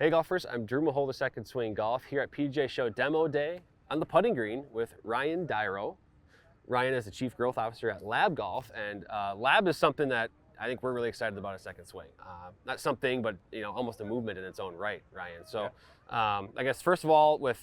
Hey golfers, I'm Drew Mahol, the Second Swing Golf here at PGA Show Demo Day on the putting green with Ryan Derio. Ryan is the Chief Growth Officer at L.A.B Golf, and L.A.B is something that I think we're really excited about at Second Swing. Not something, but almost a movement in its own right, Ryan. So I guess first of all, with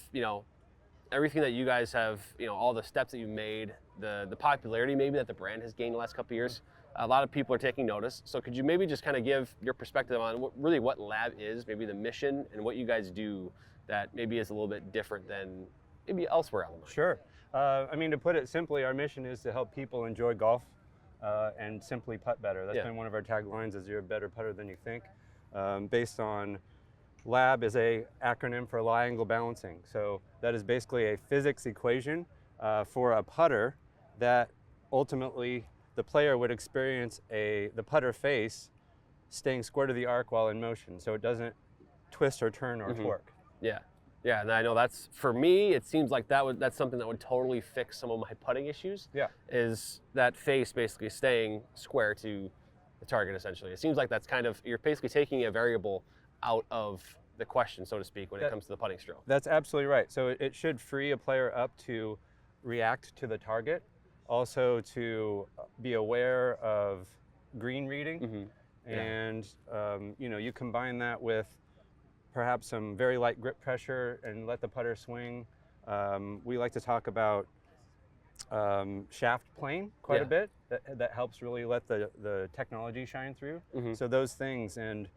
everything that you guys have, all the steps that you've made, the popularity maybe that the brand has gained the last couple of years, a lot of people are taking notice. So could you maybe just kind of give your perspective on what L.A.B is, maybe the mission and what you guys do that maybe is a little bit different than maybe elsewhere on the market? Sure. To put it simply, our mission is to help people enjoy golf and simply putt better. That's been one of our taglines, is you're a better putter than you think. Based on L.A.B is a acronym for lie angle balancing. So that is basically a physics equation for a putter that ultimately the player would experience the putter face staying square to the arc while in motion, so it doesn't twist or turn or torque. Yeah, and I know that's, for me, it seems like that's something that would totally fix some of my putting issues. Is that face basically staying square to the target, essentially. It seems like that's kind of, you're basically taking a variable out of the question, so to speak, when it comes to the putting stroke. That's absolutely right. So it should free a player up to react to the target, also to be aware of green reading, and you combine that with perhaps some very light grip pressure and let the putter swing. We like to talk about shaft plane quite a bit. That helps really let the technology shine through. So those things, and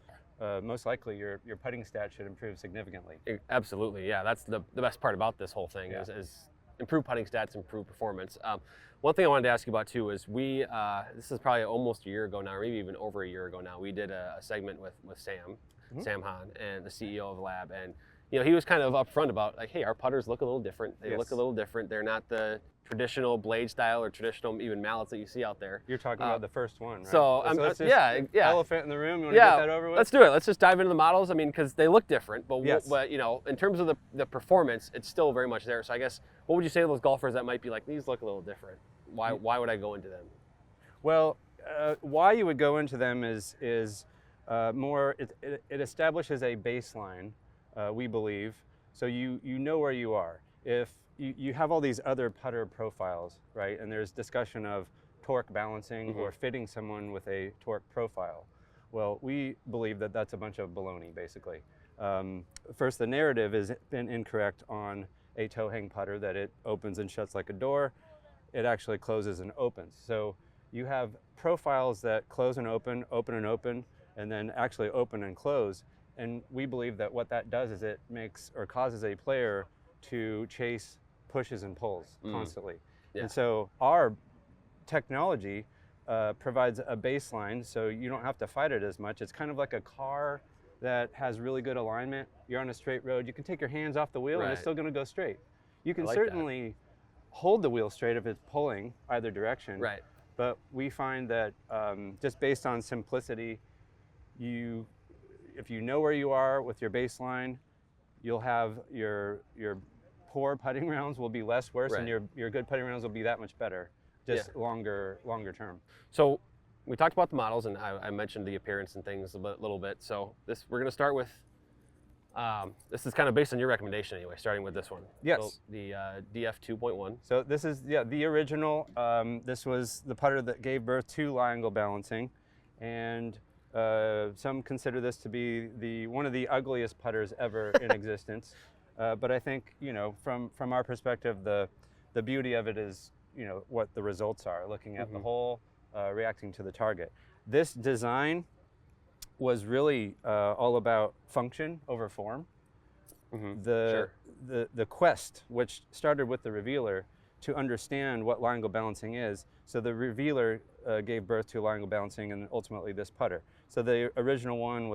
most likely your putting stat should improve significantly. Absolutely, yeah. That's the best part about this whole thing is improve putting stats, improve performance. One thing I wanted to ask you about too is this is probably almost a year ago now, or maybe even over a year ago now, we did a segment with Sam Hahn, and the CEO of L.A.B, and he was kind of upfront about, like, hey, our putters look a little different. They look a little different. They're not the traditional blade style or traditional even mallets that you see out there. You're talking about the first one, right? So elephant in the room. You want to get that over with? Let's do it. Let's just dive into the models. I mean, because they look different, but in terms of the performance, it's still very much there. So I guess, what would you say to those golfers that might be like, these look a little different? Why would I go into them? Well, why you would go into them is more, it establishes a baseline, we believe, so you know where you are. If you have all these other putter profiles, right, and there's discussion of torque balancing or fitting someone with a torque profile. Well, we believe that that's a bunch of baloney, basically. First, the narrative has been incorrect on a toe hang putter, that it opens and shuts like a door. It actually closes and opens. So you have profiles that close and open, and then actually open and close. And we believe that what that does is it makes or causes a player to chase pushes and pulls constantly. And so our technology provides a baseline, so you don't have to fight it as much. It's kind of like a car that has really good alignment. You're on a straight road. You can take your hands off the wheel and it's still going to go straight. You can certainly hold the wheel straight if it's pulling either direction. But we find that just based on simplicity, if you know where you are with your baseline, you'll have your poor putting rounds will be less worse, and your good putting rounds will be that much better, just longer term. So we talked about the models, and I mentioned the appearance and things a little bit. So we're going to start with, this is kind of based on your recommendation anyway, starting with this one. So the DF 2.1. So this is the original. This was the putter that gave birth to lie angle balancing, and some consider this to be one of the ugliest putters ever in existence. But I think, from our perspective, the beauty of it is, what the results are, looking at the hole, reacting to the target. This design was really all about function over form. The quest, which started with the revealer, to understand what lie angle balancing is. So the revealer gave birth to lie angle balancing, and ultimately this putter. So the original one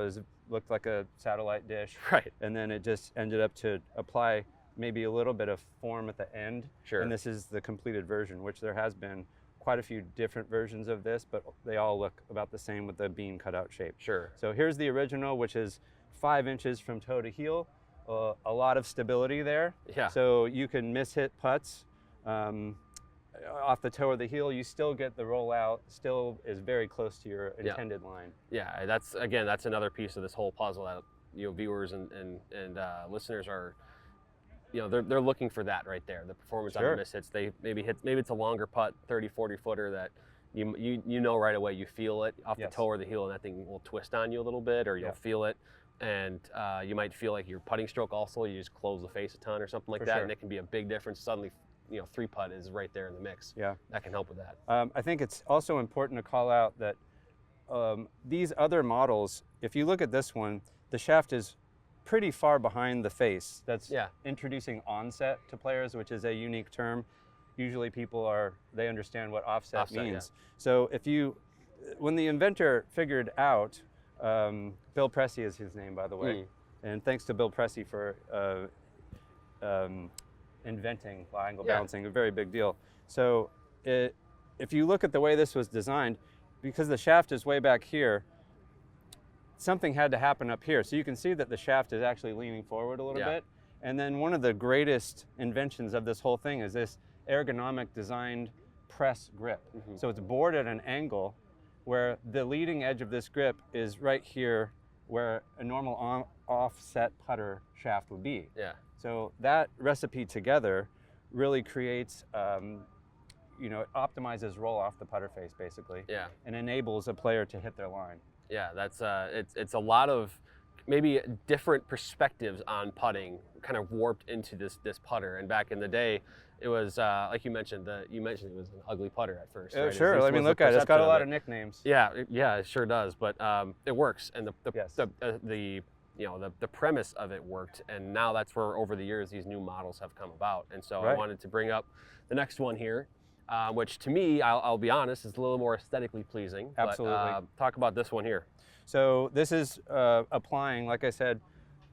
looked like a satellite dish, and then it just ended up to apply maybe a little bit of form at the end. And this is the completed version, which there has been quite a few different versions of this, but they all look about the same with the bean cutout shape. So here's the original, which is 5 inches from toe to heel. A lot of stability there. So you can miss-hit putts off the toe or the heel. You still get the rollout, still is very close to your intended line. That's another piece of this whole puzzle that viewers and listeners are, they're looking for that right there, the performance on Sure. the miss hits. They maybe it's a longer putt, 30, 40 footer that you know right away, you feel it off the Yes. toe or the heel, and that thing will twist on you a little bit, or you'll feel it. And you might feel like your putting stroke also, you just close the face a ton or something like For that, sure. and it can be a big difference. Suddenly, 3-putt is right there in the mix. Yeah. That can help with that. I think it's also important to call out that these other models, if you look at this one, the shaft is pretty far behind the face. That's introducing onset to players, which is a unique term. Usually they understand what offset means. Yeah. So when the inventor figured out, Bill Pressey is his name, by the way, and thanks to Bill Pressey for inventing low angle balancing, a very big deal. So if you look at the way this was designed, because the shaft is way back here, something had to happen up here. So you can see that the shaft is actually leaning forward a little bit. And then one of the greatest inventions of this whole thing is this ergonomic designed press grip. So it's bored at an angle where the leading edge of this grip is right here where a normal offset putter shaft would be. Yeah. So that recipe together really creates, it optimizes roll off the putter face basically. Yeah. And enables a player to hit their line. Yeah, that's it's a lot of maybe different perspectives on putting kind of warped into this putter. And back in the day, it was like you mentioned it was an ugly putter at first. Right? Sure. I mean, look at it. It's got a lot of nicknames. Yeah, it sure does. But it works, and the premise of it worked, and now that's where over the years these new models have come about. And so I wanted to bring up the next one here. Which to me, I'll be honest, is a little more aesthetically pleasing. Absolutely. But, talk about this one here. So this is applying, like I said,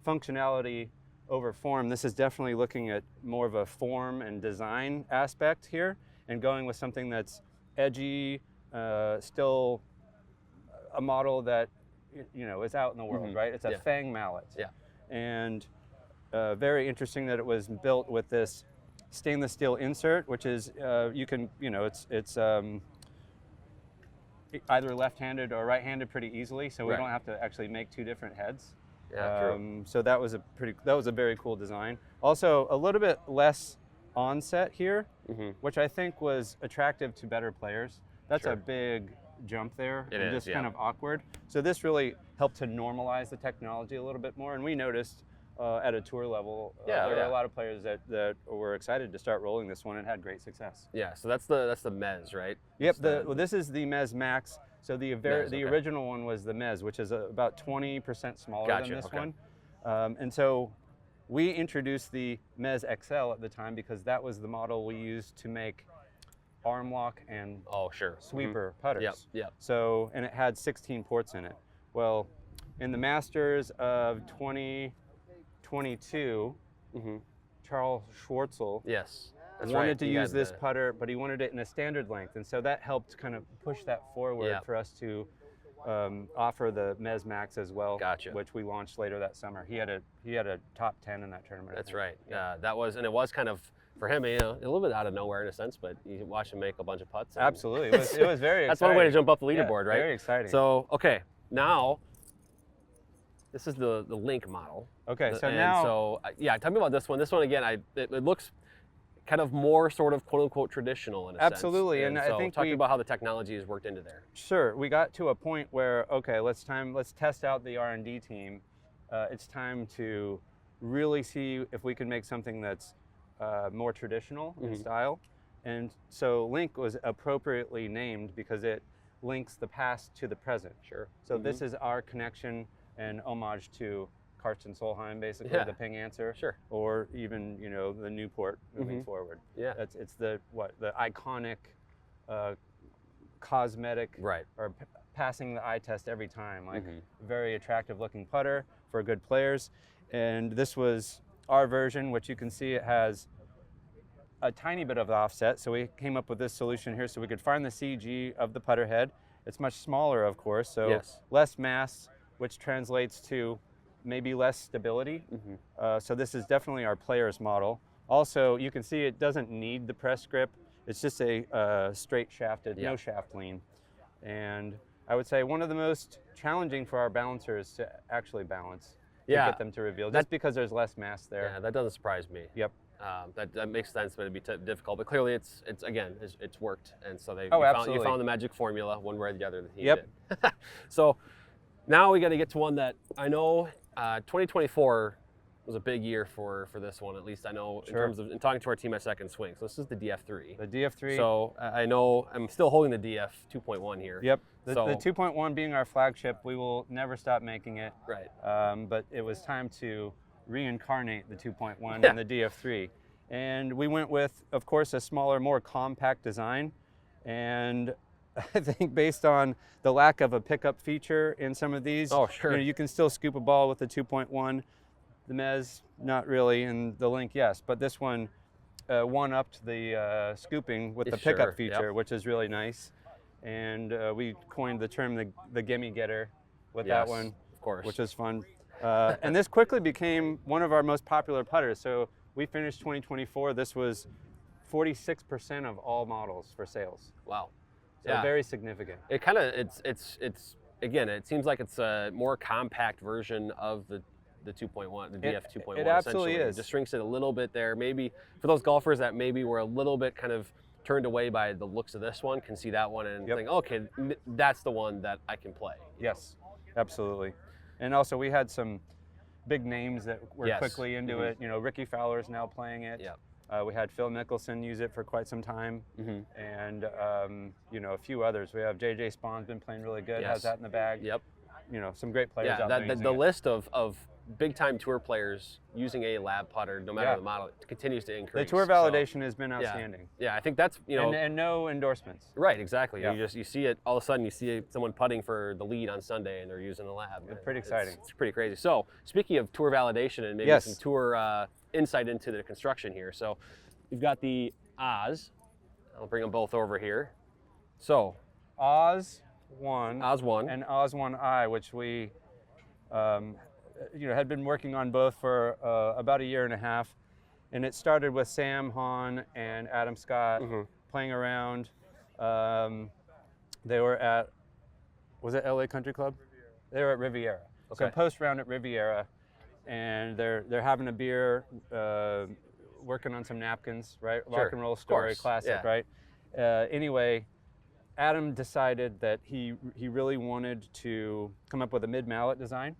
functionality over form. This is definitely looking at more of a form and design aspect here, and going with something that's edgy, still a model that is out in the world, right? It's a fang mallet. Yeah. And very interesting that it was built with this stainless steel insert, which is it's either left-handed or right-handed pretty easily, so we don't have to actually make two different heads. Yeah, true. So that was a very cool design. Also a little bit less onset here, which I think was attractive to better players. That's a big jump there, and just kind of awkward. So this really helped to normalize the technology a little bit more, and we noticed at a tour level, there were a lot of players that were excited to start rolling this one and had great success. Yeah, so that's the Mez, right? Yep. This is the Mez Max. So the original one was the Mez, which is about 20% smaller than this one. And so we introduced the Mez XL at the time because that was the model we used to make arm lock and sweeper putters. Yep. So, and it had 16 ports in it. Well, in the Masters of 2022, Charles Schwartzel wanted to use this putter, but he wanted it in a standard length, and so that helped kind of push that forward for us to offer the Mez Max as well, which we launched later that summer. He had a top 10 in that tournament. That's right. That was, and it was kind of for him, a little bit out of nowhere in a sense, but you watch him make a bunch of putts. Absolutely, it was very exciting. That's one way to jump up the leaderboard, right? Very exciting. So now. This is the Link model. Okay, so tell me about this one. This one again, it looks kind of more sort of quote unquote traditional in a sense. Absolutely, and so I think talking about how the technology is worked into there. Sure, we got to a point where let's test out the R&D team. It's time to really see if we can make something that's more traditional in style, and so Link was appropriately named because it links the past to the present. Sure. So this is our connection and homage to Karsten Solheim, basically, the ping answer, or even the Newport moving forward. Yeah, it's the iconic, cosmetic, or passing the eye test every time, like very attractive looking putter for good players. And this was our version, which you can see it has a tiny bit of the offset. So we came up with this solution here, so we could find the CG of the putter head. It's much smaller, of course, so less mass, which translates to maybe less stability. So this is definitely our player's model. Also, you can see it doesn't need the press grip. It's just a straight shafted, no shaft lean. And I would say one of the most challenging for our balancers to actually balance. Yeah. get them to reveal, just because there's less mass there. Yeah, that doesn't surprise me. Yep. That makes sense, but it'd be difficult. But clearly, it's worked, and so you found the magic formula one way or the other that he Yep. did. So now we got to get to one that I know 2024 was a big year for this one. At least I know Sure. in talking to our team at Second Swing. So this is the DF3. The DF3. So I know I'm still holding the DF 2.1 here. Yep. The So- 2.1 being our flagship, we will never stop making it. Right. But it was time to reincarnate the 2.1 Yeah. and the DF3. And we went with, of course, a smaller, more compact design. And I think based on the lack of a pickup feature in some of these, Oh, sure. you can still scoop a ball with the 2.1. The Mez, not really, and the Link, yes. But this one one-upped the scooping with the Sure, pickup feature, yep. which is really nice. And we coined the term the gimme getter with Yes, that one, of course. which is fun. And this quickly became one of our most popular putters. So we finished 2024. This was 46% of all models for sales. Wow. So very significant. It kind of it's again, it seems like it's a more compact version of the 2.1, the DF 2.1. It absolutely essentially. is. It just shrinks it a little bit there. Maybe for those golfers that maybe were a little bit kind of turned away by the looks of this one, can see that one and Yep. think, okay, that's the one that I can play. Yes, absolutely. And also we had some big names that were Yes. quickly into it. You know, Ricky Fowler's now playing it. Yep. We had Phil Mickelson use it for quite some time, and a few others. We have JJ Spawn's been playing really good. Yes. Has that in the bag. Yep. Some great players Yeah, out there. using the it. list of big-time tour players using a L.A.B putter, no matter the model, it continues to increase. The tour So, validation has been outstanding. yeah, I think that's And no endorsements. right, exactly. Yeah. You see it all of a sudden. You see someone putting for the lead on Sunday, and they're using a L.A.B. It's pretty exciting. It's pretty crazy. So speaking of tour validation and maybe Yes. some tour insight into the construction here. So you've got the Oz. I'll bring them both over here. So OZ.1 Oz.1 and OZ.1i, which we had been working on both for about a year and a half. And it started with Sam Hahn and Adam Scott playing around. They were at, was it L.A. Country Club? They were at Riviera. Okay. So post round at Riviera, and they're having a beer, working on some napkins, right? Sure, Rock and roll of story, course, classic, yeah. right? Anyway, Adam decided that he really wanted to come up with a mid-mallet design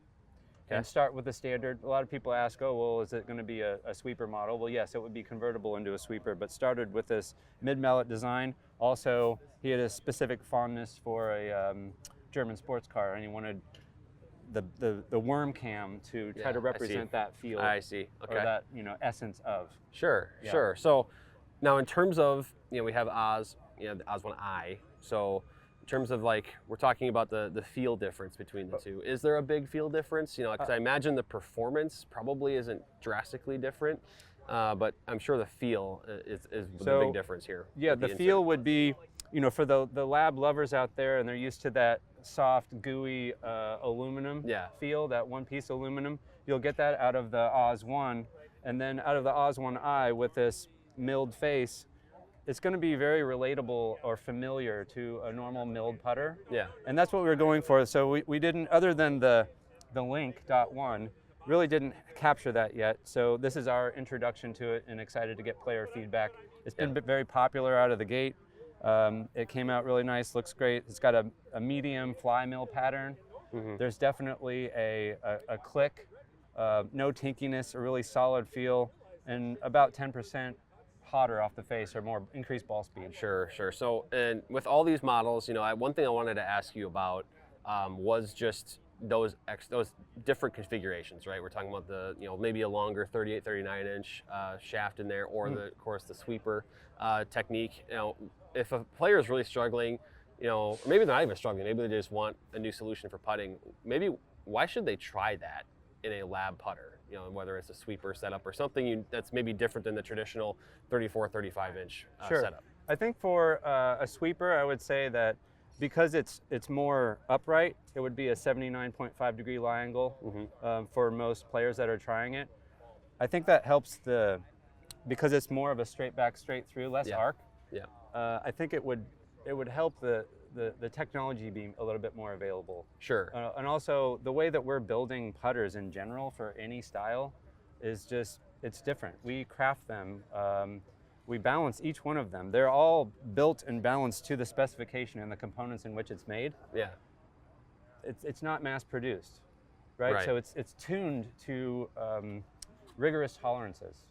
and start with the standard. A lot of people ask, oh, well, is it going to be a sweeper model? Well, yes, it would be convertible into a sweeper, but started with this mid-mallet design. Also, he had a specific fondness for a German sports car, and he wanted the worm cam to try to I see. represent that feel. I see. Okay. Or that essence of. Sure, Yeah. sure. So now in terms of, we have Oz, the OZ.1i. So in terms of we're talking about the feel difference between the two. Is there a big feel difference? Because I imagine the performance probably isn't drastically different, but I'm sure the feel is the big difference here. Yeah, with the feel would be, for the L.A.B lovers out there, and they're used to that soft, gooey aluminum feel, that one-piece aluminum. You'll get that out of the OZ.1, and then out of the OZ.1i with this milled face, it's going to be very relatable or familiar to a normal milled putter. Yeah. And that's what we were going for. So we didn't, other than the Link.1, really didn't capture that yet. So this is our introduction to it, and excited to get player feedback. It's been very popular out of the gate. It came out really nice, looks great. It's got a medium fly mill pattern. There's definitely a click, no tinkiness, a really solid feel, and about 10% hotter off the face or more increased ball speed. Sure. So, and with all these models, one thing I wanted to ask you about was just those different configurations, right? We're talking about the, maybe a longer 38, 39 inch shaft in there, or of course the sweeper technique. If a player is really struggling, or maybe they're not even struggling, maybe they just want a new solution for putting, maybe why should they try that in a L.A.B putter? Whether it's a sweeper setup or something that's maybe different than the traditional 34, 35 inch setup. I think for a sweeper, I would say that because it's more upright, it would be a 79.5 degree lie angle for most players that are trying it. I think that helps because it's more of a straight back, straight through, less arc. Yeah. I think it would help the the technology being a little bit more available. Sure. And also the way that we're building putters in general for any style is just, it's different. We craft them, we balance each one of them. They're all built and balanced to the specification and the components in which it's made. Yeah. It's not mass produced, right? Right. So it's tuned to rigorous tolerances.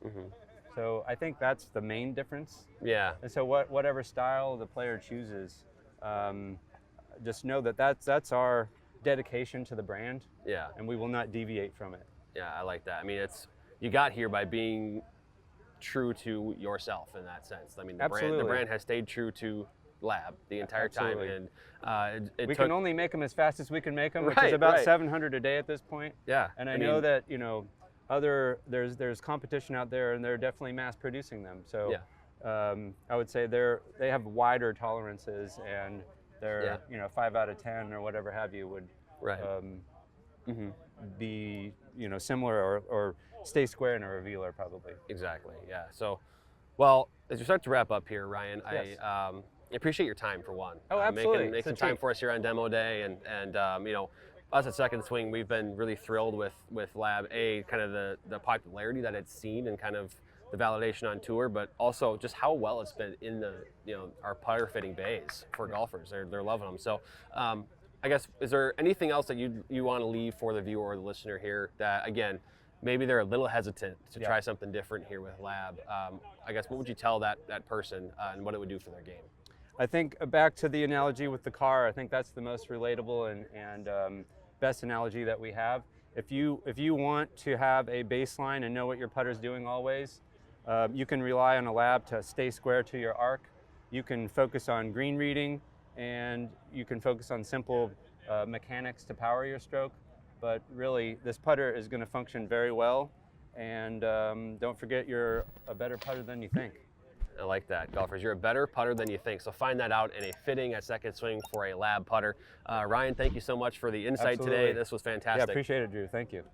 So I think that's the main difference. Yeah. And so whatever style the player chooses, just know that that's our dedication to the brand. Yeah. And we will not deviate from it. Yeah, I like that. I mean, you got here by being true to yourself in that sense. I mean, the brand has stayed true to L.A.B the entire Absolutely. time, and We can only make them as fast as we can make them, which Right, is about right. 700 a day at this point. Yeah. And I know that, you know, there's competition out there, and they're definitely mass producing them. So I would say they have wider tolerances, and they're you know, 5 out of 10 or whatever have you would be, you know, similar or stay square in a revealer probably. Exactly. Yeah. So, well, as we start to wrap up here, Ryan, Yes. I appreciate your time for one. Oh, absolutely. Making some time for us here on demo day, and you know, us at Second Swing, we've been really thrilled with L.A.B, kind of the popularity that it's seen and kind of the validation on tour, but also just how well it's been in the, you know, our putter fitting bays for golfers. They're loving them. So I guess, is there anything else that you want to leave for the viewer or the listener here that, again, maybe they're a little hesitant to try something different here with L.A.B? I guess, what would you tell that person and what it would do for their game? I think back to the analogy with the car, I think that's the most relatable and best analogy that we have. If you want to have a baseline and know what your putter's doing always, you can rely on a L.A.B to stay square to your arc. You can focus on green reading, and you can focus on simple mechanics to power your stroke. But really, this putter is going to function very well, and don't forget, you're a better putter than you think. I like that. Golfers, you're a better putter than you think. So find that out in a fitting at Second Swing for a L.A.B putter. Ryan, thank you so much for the insight today. This was fantastic. Yeah, appreciate it, Drew. Thank you.